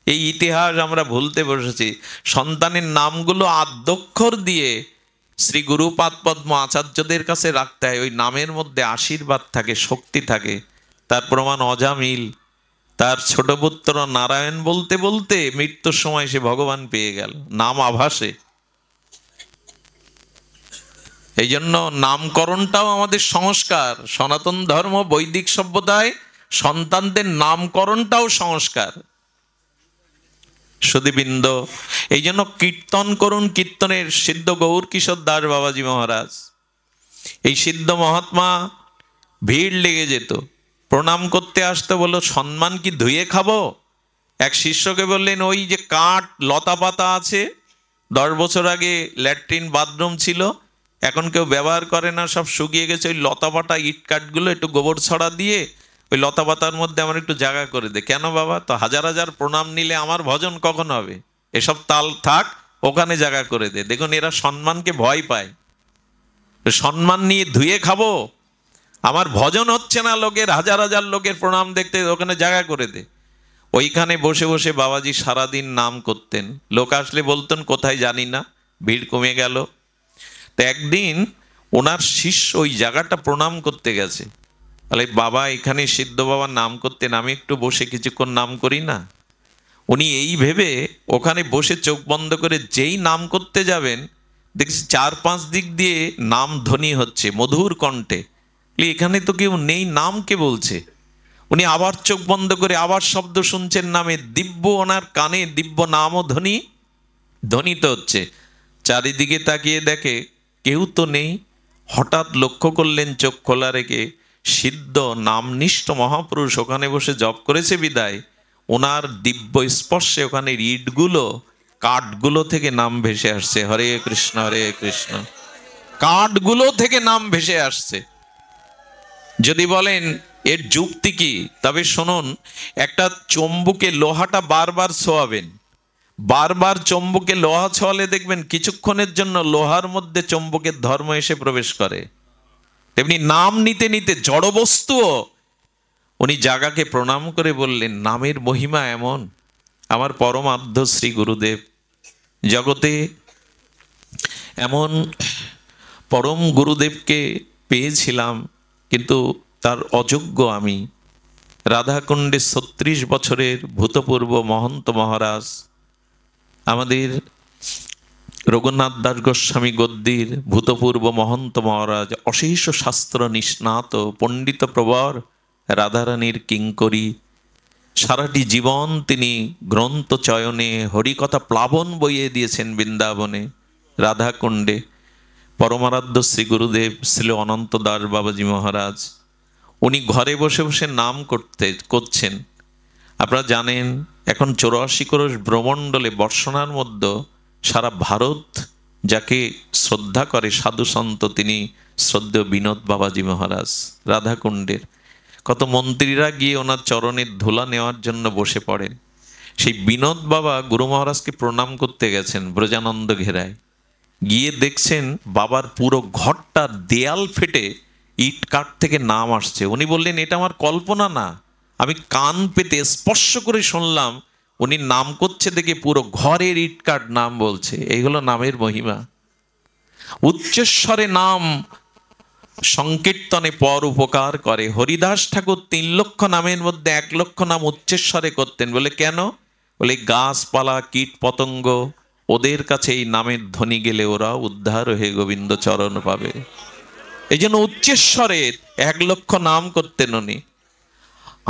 এই ইতিহাস আমরা ভুলতে বসেছি। সন্তানের নামগুলো আদ্যক্ষর দিয়ে শ্রী গুরুপাদ পদ্ম আচার্যদের কাছে রাখতে হয়। ওই নামের মধ্যে আশীর্বাদ থাকে, শক্তি থাকে। তার প্রমাণ অজামিল। তার ছোট পুত্র নারায়ণ বলতে বলতে মৃত্যুর সময় সে ভগবান পেয়ে গেল, নাম আভাসে। এই জন্য নামকরণটাও আমাদের সংস্কার। সনাতন ধর্ম, বৈদিক সভ্যতায় সন্তানদের নামকরণটাও সংস্কার। সুধীবৃন্দ, এই জন্য কীর্তন করুন। কীর্তনের সিদ্ধ গৌর কিশোর দাস বাবাজি মহারাজ, এই সিদ্ধ মহাত্মা ভিড় লেগে যেত, প্রণাম করতে আসতো। বললো সম্মান কি ধুয়ে খাবো? এক শিষ্যকে বললেন ওই যে কাঠ লতা পাতা আছে, 10 বছর আগে ল্যাট্রিন বাথরুম ছিল, এখন কেউ ব্যবহার করে না, সব শুকিয়ে গেছে। ওই লতা পাতা ইট কাঠগুলো একটু গোবর ছড়া দিয়ে ওই লতা পাতার মধ্যে আমার একটু জায়গা করে দে। কেন বাবা? তো হাজার হাজার প্রণাম নিলে আমার ভজন কখন হবে? এসব তাল থাক, ওখানে জায়গা করে দে। দেখুন এরা সম্মানকে ভয় পায়। সম্মান নিয়ে ধুয়ে খাবো? আমার ভজন হচ্ছে না, লোকের হাজার হাজার লোকের প্রণাম দেখতে, ওখানে জায়গা করে দে। ওইখানে বসে বসে বাবাজি সারাদিন নাম করতেন। লোক আসলে বলতেন কোথায় জানি না, ভিড় কমে গেল। তো একদিন ওনার শিষ্য ওই জায়গাটা প্রণাম করতে গেছে। তাহলে বাবা এখানে সিদ্ধ বাবার নাম করতেন, আমি একটু বসে কিছুক্ষণ নাম করি না। উনি এই ভেবে ওখানে বসে চোখ বন্ধ করে যেই নাম করতে যাবেন, দেখছি 4-5 দিক দিয়ে নাম ধ্বনি হচ্ছে মধুর কণ্ঠে। এখানে তো কেউ নেই, নাম কে বলছে? উনি আবার চোখ বন্ধ করে আবার শব্দ শুনছেন নামে, দিব্য ওনার কানে দিব্য নামও ধ্বনিত হচ্ছে। চারিদিকে তাকিয়ে দেখে কেউ তো নেই। হঠাৎ লক্ষ্য করলেন চোখ খোলা রেখে, সিদ্ধ নামনিষ্ঠ মহাপুরুষ ওখানে বসে জপ করেছে বিদায় ওনার দিব্য স্পর্শে ওখানে ইটগুলো, কাঠগুলো থেকে নাম ভেসে আসছে। হরে কৃষ্ণ হরে কৃষ্ণ। কাঠগুলো থেকে নাম ভেসে আসছে। যদি বলেন এর যুক্তি কি, তবে শুনুন, একটা চুম্বকে লোহাটা বারবার ছোঁয়াবেন, বারবার চুম্বকে লোহা ছোঁয়ালে দেখবেন কিছুক্ষণের জন্য লোহার মধ্যে চুম্বকের ধর্ম এসে প্রবেশ করে। তেমনি নাম নিতে নিতে জড়বস্তুও উনি জাগাকে প্রণাম করে বললেন, নামের মহিমা এমন। আমার পরমাধ্য শ্রী গুরুদেব, জগতে এমন পরম গুরুদেবকে পেয়েছিলাম, কিন্তু তার অযোগ্য আমি। রাধাকুণ্ডে ৩৬ বছরের ভূতপূর্ব মহন্ত মহারাজ, আমাদের রঘুনাথ দাস গোস্বামী গদ্দির ভূতপূর্ব মহন্ত মহারাজ, অশেষ শাস্ত্র নিষ্ণাত পণ্ডিত প্রবর, রাধারানীর কিঙ্করী। সারাটি জীবন তিনি গ্রন্থ চয়নে হরিকথা প্লাবন বইয়ে দিয়েছেন বৃন্দাবনে, রাধাকুণ্ডে। পরমারাধ্য শ্রী গুরুদেব শ্রী অনন্ত দাস বাবাজি মহারাজ, উনি ঘরে বসে বসে নাম করছেন। আপনারা জানেন এখন 84 ক্রোশ ব্রহ্মণ্ডলে বর্ষণার মধ্যে সারা ভারত যাকে শ্রদ্ধা করে সাধু সন্ত, তিনি শ্রদ্ধেয় বিনোদ বাবাজি মহারাজ রাধাকুণ্ডের। কত মন্ত্রীরা গিয়ে ওনার চরণের ধুলা নেওয়ার জন্য বসে পড়েন। সেই বিনোদ বাবা গুরু মহারাজকে প্রণাম করতে গেছেন ব্রজানন্দ ঘেরায়, গিয়ে দেখছেন বাবার পুরো ঘরটা দেয়াল ফেটে ইট কাঠ থেকে নাম আসছে। উনি বললেন, এটা আমার কল্পনা না, আমি কান পেতে স্পর্শ করে শুনলাম উনি নাম করছে দেখে পুরো ঘরের ইট কাঠ নাম বলছে। এই হলো নামের মহিমা। উচ্চস্বরে নাম সংকীর্তনে পর উপকার করে। হরিদাস ঠাকুর ৩ লক্ষ নামের মধ্যে ১ লক্ষ নাম উচ্চস্বরে করতেন। বলে কেন? বলে গাছপালা কীট পতঙ্গ ওদের কাছে এই নামের ধ্বনি গেলে ওরা উদ্ধার হয়ে গোবিন্দ চরণ পাবে। এই জন্য উচ্চস্বরে ১ লক্ষ নাম করতেন উনি।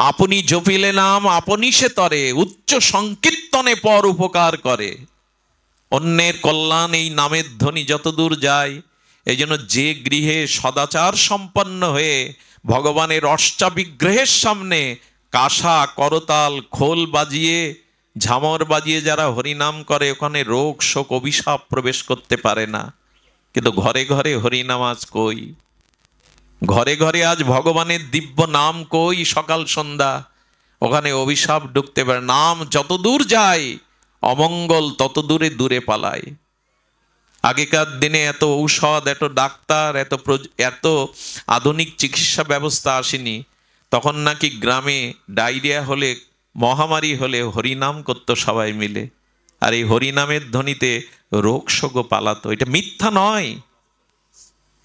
আপনি জপিলে নাম আপনি সে তরে, উচ্চ সংকীর্তনে পর উপকার করে। অন্যের কল্যাণ এই নামের ধ্বনি যতদূর যায়। এই জন্য যে গৃহে সদাচার সম্পন্ন হয়ে ভগবানের অষ্টাবিগ্রহের সামনে কাঁসা করতাল খোল বাজিয়ে ঝামর বাজিয়ে যারা হরিনাম করে, ওখানে রোগ শোক অভিশাপ প্রবেশ করতে পারে না। কিন্তু ঘরে ঘরে হরিনাম আজ কই? ঘরে ঘরে আজ ভগবানের দিব্য নাম কই? সকাল সন্ধ্যা ওখানে অভিশাপ ঢুকতে পারে। নাম যত দূর যায় অমঙ্গল তত দূরে দূরে পালায়। আগেকার দিনে এত ঔষধ, এত ডাক্তার, এত আধুনিক চিকিৎসা ব্যবস্থা আসেনি। তখন নাকি গ্রামে ডায়রিয়া হলে, মহামারী হলে হরিনাম করতো সবাই মিলে, আর এই হরিনামের ধ্বনিতে রোগ শোক পালাতো। এটা মিথ্যা নয়,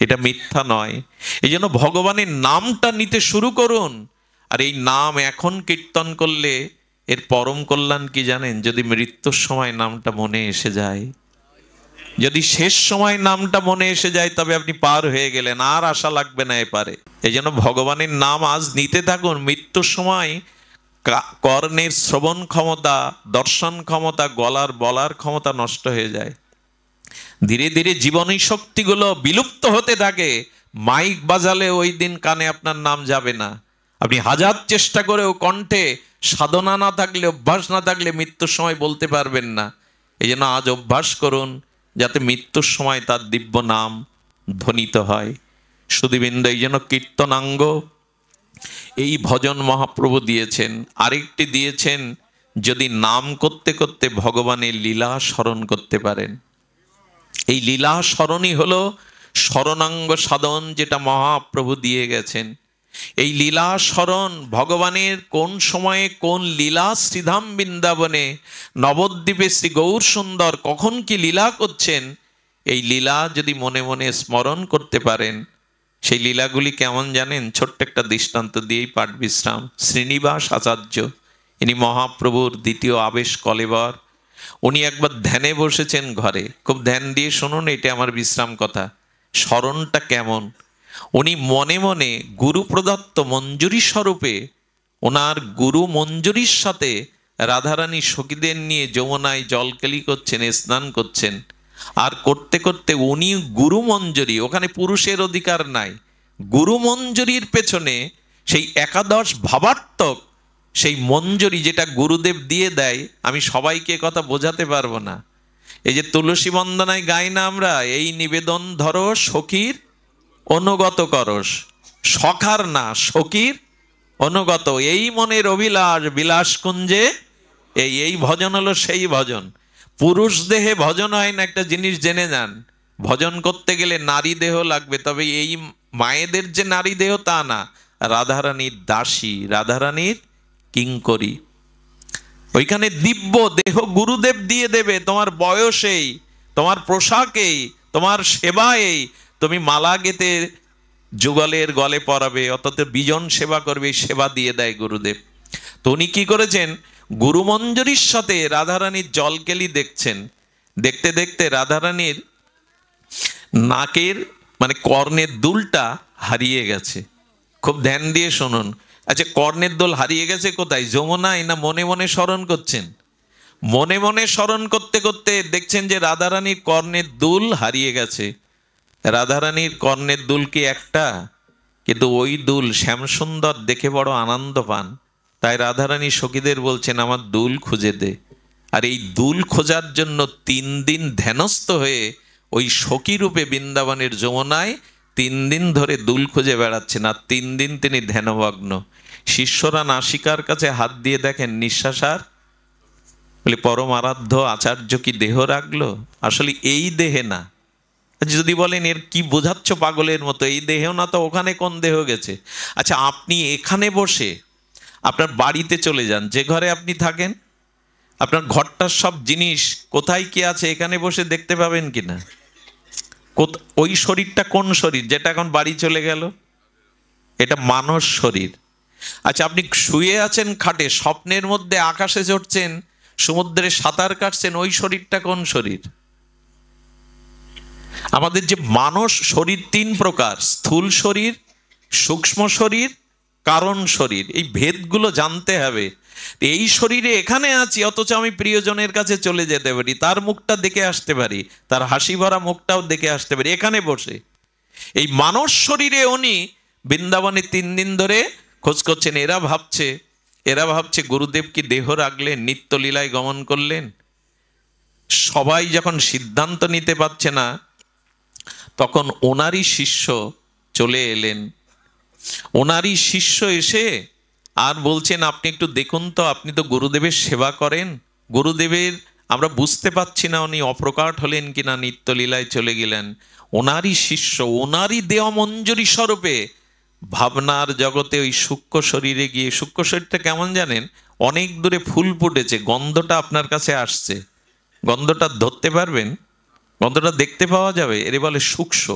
এটা মিথ্যা নয়। এই জন্য ভগবানের নামটা নিতে শুরু করুন। আর এই নাম এখন কীর্তন করলে এর পরম কল্যাণ কি জানেন? যদি মৃত্যুর সময় নামটা মনে এসে যায়, যদি শেষ সময় নামটা মনে এসে যায়, তবে আপনি পার হয়ে গেলেন, আর আশা লাগবে না এপারে। এই জন্য ভগবানের নাম আজ নিতে থাকুন। মৃত্যুর সময় কর্ণের শ্রবণ ক্ষমতা, দর্শন ক্ষমতা, গলার বলার ক্ষমতা নষ্ট হয়ে যায়। ধীরে ধীরে জীবনী শক্তিগুলো বিলুপ্ত হতে থাকে। মাইক বাজালে ওই দিন কানে আপনার নাম যাবে না। আপনি হাজার চেষ্টা করেও কণ্ঠে সাধনা না থাকলে, অভ্যাস না থাকলে মৃত্যুর সময় বলতে পারবেন না। এই জন্য আজ অভ্যাস করুন যাতে মৃত্যুর সময় তার দিব্য নাম ধ্বনিত হয়। সুধীবৃন্দ, এই জন্য কীর্তনাঙ্গ এই ভজন মহাপ্রভু দিয়েছেন। আরেকটি দিয়েছেন, যদি নাম করতে করতে ভগবানের লীলা স্মরণ করতে পারেন। এই লীলা স্মরণই হলো স্মরণাঙ্গ সাধন, যেটা মহাপ্রভু দিয়ে গেছেন। এই লীলা স্মরণ, ভগবানের কোন সময়ে কোন লীলা শ্রীধাম বৃন্দাবনে নবদ্বীপে শ্রী গৌর সুন্দর কখন কি লীলা করছেন, এই লীলা যদি মনে মনে স্মরণ করতে পারেন, সেই লীলাগুলি কেমন জানেন? ছোট্ট একটা দৃষ্টান্ত দিয়েই পাঠ বিশ্রাম। শ্রীনিবাস আচার্য, ইনি মহাপ্রভুর দ্বিতীয় আবেশ কলেবর। উনি একবার ধ্যানে বসেছেন ঘরে, খুব ধ্যান দিয়ে শুনুন, এটা আমার বিশ্রাম কথা, স্মরণটা কেমন। উনি মনে মনে গুরু প্রদত্ত মঞ্জুরি স্বরূপে ওনার গুরু মঞ্জুরির সাথে রাধারানী সখীদের নিয়ে যমুনায় জলকেলি করছেন, স্নান করছেন। আর করতে করতে উনি গুরু মঞ্জুরি, ওখানে পুরুষের অধিকার নাই, গুরু মঞ্জুরির পেছনে সেই একাদশ ভাবাত্মক সেই মঞ্জুরি যেটা গুরুদেব দিয়ে দেয়, আমি সবাইকে কথা বোঝাতে পারবো না। এই যে তুলসী বন্দনায় গাই না আমরা, এই নিবেদন ধরো সখীর অনুগত করস, সখার না, সখীর অনুগত। এই মনের অভিলাষ বিলাস কুঞ্জে, এই ভজন হলো সেই ভজন। পুরুষ দেহে ভজন হয় না, একটা জিনিস জেনে যান। ভজন করতে গেলে নারী দেহ লাগবে, তবে এই মায়েদের যে নারী দেহ তা না, রাধারানীর দাসী, রাধারানীর কিঙ্করী। ওইখানে দিব্য দেহ গুরুদেব দিয়ে দেবে, তোমার বয়সেই, তোমার পোশাকেই, তোমার সেবায়। তুমি মালা গেতে যুগলের গলে পরাবে, অর্থাৎ বিজন সেবা করবে, সেবা দিয়ে দেয় গুরুদেব। তো উনি কি করেছেন, গুরুমঞ্জরির সাথে রাধারানীর জলকেলি দেখছেন। দেখতে দেখতে রাধারানীর নাকের মানে কর্ণের দুলটা হারিয়ে গেছে। খুব ধ্যান দিয়ে শুনুন। আচ্ছা, কর্ণের দুল হারিয়ে গেছে কোথায়? যমুনায় না মনে মনে স্মরণ করছেন? মনে মনে স্মরণ করতে করতে দেখছেন যে রাধারানীর কর্ণের দুল হারিয়ে গেছে। রাধারানীর কর্ণের দুল কি একটা? কিন্তু ওই দুল শ্যামসুন্দর দেখে বড় আনন্দ পান। তাই রাধারানী সখীদের বলছেন, আমার দুল খুঁজে দে। আর এই দুল খোঁজার জন্য 3 দিন ধ্যানস্থ হয়ে ওই সখী রূপে বৃন্দাবনের যমুনায় 3 দিন ধরে দুল খুঁজে বেড়াচ্ছেন। আর 3 দিন তিনি ধ্যানমগ্ন। শিষ্যরা নাসিকার কাছে হাত দিয়ে দেখেন নিঃশ্বাস আর, বলে পরম আরাধ্য আচার্য কি দেহ রাখলো? আসলে এই দেহে না। যদি বলেন এর কি বোঝাচ্ছ পাগলের মতো, এই দেহ না তো ওখানে কোন দেহ গেছে? আচ্ছা, আপনি এখানে বসে আপনার বাড়িতে চলে যান, যে ঘরে আপনি থাকেন, আপনার ঘরটার সব জিনিস কোথায় কি আছে এখানে বসে দেখতে পাবেন কিনা? ওই শরীরটা কোন শরীর যেটা এখন বাড়ি চলে গেল? এটা মানস শরীর। আচ্ছা, আপনি শুয়ে আছেন খাটে, স্বপ্নের মধ্যে আকাশে চড়ছেন, সমুদ্রে সাঁতার কাটছেন, ওই শরীরটা কোন শরীর? আমাদের যে মানস শরীর 3 প্রকার, স্থূল শরীর, সূক্ষ্ম শরীর, কারণ শরীর। এই ভেদগুলো জানতে হবে। এই শরীরে এখানে আছি, অথচ আমি প্রিয়জনের কাছে চলে যেতে পারি, তার মুখটা দেখে আসতে পারি, তার হাসি ভরা মুখটাও দেখে আসতে পারি এখানে বসে। এই মানস শরীরে উনি বৃন্দাবনে 3 দিন ধরে খোঁজ করছেন। এরা ভাবছে গুরুদেব কি দেহ রাখলেন, নিত্যলীলায় গমন করলেন? সবাই যখন সিদ্ধান্ত নিতে পারছে না, তখন ওনারই শিষ্য চলে এলেন। ওনারই শিষ্য এসে আর বলছেন, আপনি একটু দেখুন তো, আপনি তো গুরুদেবের সেবা করেন, গুরুদেবের আমরা বুঝতে পারছি না উনি অপ্রকাট হলেন কিনা, নিত্যলীলায় চলে গেলেন। ওনারই শিষ্য, ওনারই দেহ মঞ্জরি স্বরূপে ভাবনার জগতে ওই সূক্ষ্ম শরীরে গিয়ে, সূক্ষ্ম শরীরটা কেমন জানেন? অনেক দূরে ফুল ফুটেছে, গন্ধটা আপনার কাছে আসছে, গন্ধটা ধরতে পারবেন, গন্ধটা দেখতে পাওয়া যাবে, এর বলে সূক্ষ্ম।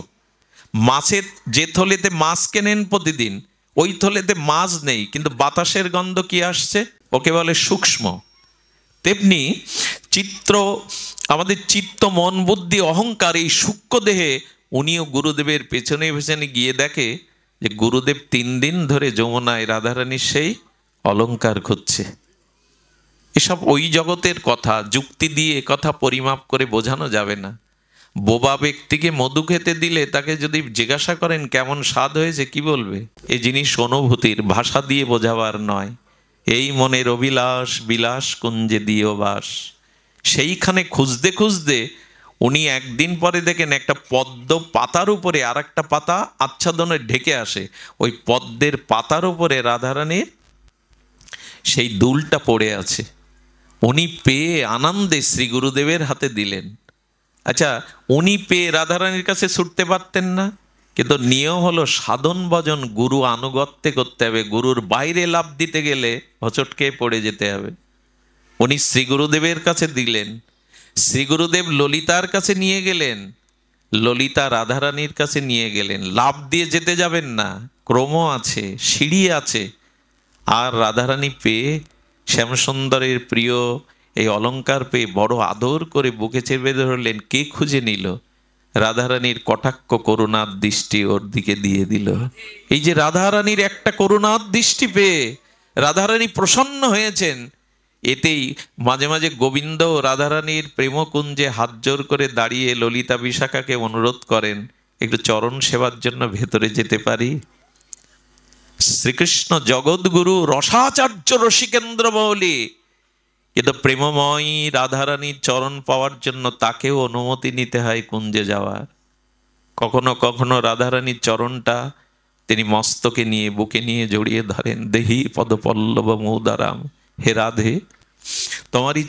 মাছের যে থলেতে মাছ কেনেন প্রতিদিন, ওই থলেতে মাছ নেই, কিন্তু বাতাসের গন্ধ কি আসছে, ওকে বলে সূক্ষ্ম। তেমনি আমাদের চিত্ত, মন, বুদ্ধি, অহংকার, এই সূক্ষ্ম দেহে উনিও গুরুদেবের পেছনে পেছনে গিয়ে দেখে যে গুরুদেব 3 দিন ধরে যমুনায় রাধারানীর সেই অলংকার খুঁজছে। এসব ওই জগতের কথা, যুক্তি দিয়ে কথা পরিমাপ করে বোঝানো যাবে না। বোবা ব্যক্তিকে মধু খেতে দিলে তাকে যদি জিজ্ঞাসা করেন কেমন স্বাদ হয়েছে, কি বলবে? এই জিনিস অনুভূতির, ভাষা দিয়ে বোঝাবার নয়। এই মনের অভিলাষ বিলাস কুঞ্জে দিও বাস। সেইখানে খুঁজতে খুঁজতে উনি একদিন পরে দেখেন একটা পদ্ম পাতার উপরে আর একটা পাতা আচ্ছাদনে ঢেকে আসে, ওই পদ্মের পাতার উপরে রাধারানীর সেই দুলটা পড়ে আছে। উনি পেয়ে আনন্দে শ্রী গুরুদেবের হাতে দিলেন। আচ্ছা, উনি পেয়ে রাধারানীর কাছে ছুটতে পারতেন না? কিন্তু নিয়ম হলো সাধন ভজন গুরু আনুগত্যে করতে হবে। গুরুর বাইরে লাভ দিতে গেলে হচটকে পড়ে যেতে হবে। উনি শ্রী গুরুদেবের কাছে দিলেন, শ্রী গুরুদেব ললিতার কাছে নিয়ে গেলেন, ললিতা রাধারানীর কাছে নিয়ে গেলেন। লাভ দিয়ে যেতে যাবেন না, ক্রম আছে, সিঁড়ি আছে। আর রাধারানী পেয়ে, শ্যামসুন্দরের প্রিয় এই অলংকার পেয়ে বড় আদর করে বুকে চেপে ধরলেন। কে খুঁজে নিল? রাধারানীর কটাক্ষ করুণার দৃষ্টি ওর দিকে দিয়ে দিল। এই যে রাধারানীর একটা করুণার দৃষ্টি পেয়ে রাধারানী প্রসন্ন হয়েছেন, এতেই মাঝে মাঝে গোবিন্দ রাধারানীর প্রেমকুঞ্জে হাত জোর করে দাঁড়িয়ে ললিতা বিশাখাকে অনুরোধ করেন, একটু চরণ সেবার জন্য ভেতরে যেতে পারি? শ্রীকৃষ্ণ জগৎগুরু, রসাচার্য, রসিকেন্দ্র মৌলি, কিন্তু প্রেমময়ী রাধারানীর চরণ পাওয়ার জন্য তাকেও অনুমতি নিতে হয় কুঞ্জে যাওয়ার। কখনো কখনো রাধারানীর চরণটা তিনি মস্তকে নিয়ে বুকে নিয়ে জড়িয়ে ধরেন, দেহি পদপল্লব মৌদারাম, হে রাধে তোমারই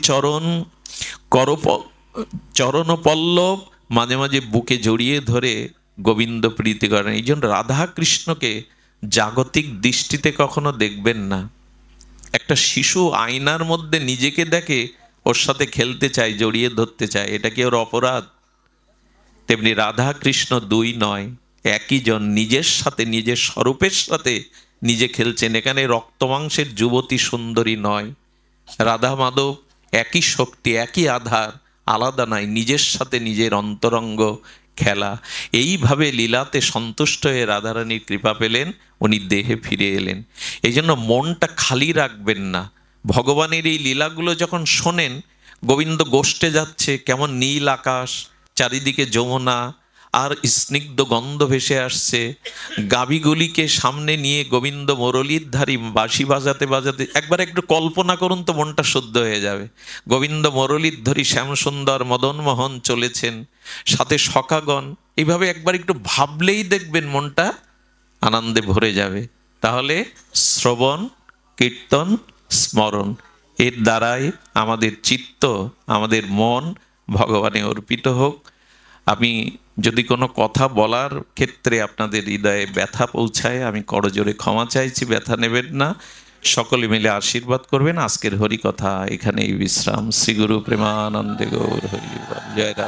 চরণ পল্লব মাঝে মাঝে বুকে জড়িয়ে ধরে গোবিন্দ প্রীতি করেন। এই জন্য রাধা কৃষ্ণকে জাগতিক দৃষ্টিতে কখনো দেখবেন না। একটা শিশু আয়নার মধ্যে নিজেকে দেখে, ওর সাথে খেলতে চায়, জড়িয়ে ধরতে চায়, এটা কি ওর অপরাধ? তেমনি রাধা কৃষ্ণ দুই নয়, একই জন, নিজের সাথে, নিজের স্বরূপের সাথে নিজে খেলছেন। এখানে রক্তমাংসের যুবতী সুন্দরী নয়, রাধা মাধব একই শক্তি, একই আধার, আলাদা নাই, নিজের সাথে নিজের অন্তরঙ্গ খেলা। এইভাবে লীলাতে সন্তুষ্ট হয়ে রাধারানীর কৃপা পেলেন, উনি দেহে ফিরে এলেন। এই জন্য মনটা খালি রাখবেন না। ভগবানের এই লীলাগুলো যখন শোনেন, গোবিন্দ গোষ্ঠে যাচ্ছে, কেমন নীল আকাশ, চারিদিকে যমুনা, আর স্নিগ্ধ গন্ধ ভেসে আসছে, গাভীগুলিকে সামনে নিয়ে গোবিন্দ মুরলীর ধারী বাঁশি বাজাতে বাজাতে, একবার একটু কল্পনা করুন তো, মনটা শুদ্ধ হয়ে যাবে। গোবিন্দ মুরলীর ধরি শ্যামসুন্দর মদনমোহন চলেছেন, সাথে সখাগণ, এইভাবে একবার একটু ভাবলেই দেখবেন মনটা আনন্দে ভরে যাবে। তাহলে শ্রবণ, কীর্তন, স্মরণ, এর দ্বারাই আমাদের চিত্ত, আমাদের মন ভগবানে অর্পিত হোক। আমি যদি কোনো কথা বলার ক্ষেত্রে আপনাদের হৃদয়ে ব্যথা পৌঁছায়, আমি করজোরে ক্ষমা চাইছি, ব্যথা নেবেন না। সকলে মিলে আশীর্বাদ করবেন। আজকের হরি কথা এখানেই বিশ্রাম। শ্রীগুরু প্রেমানন্দে গৌর হরি। জয় রাধে।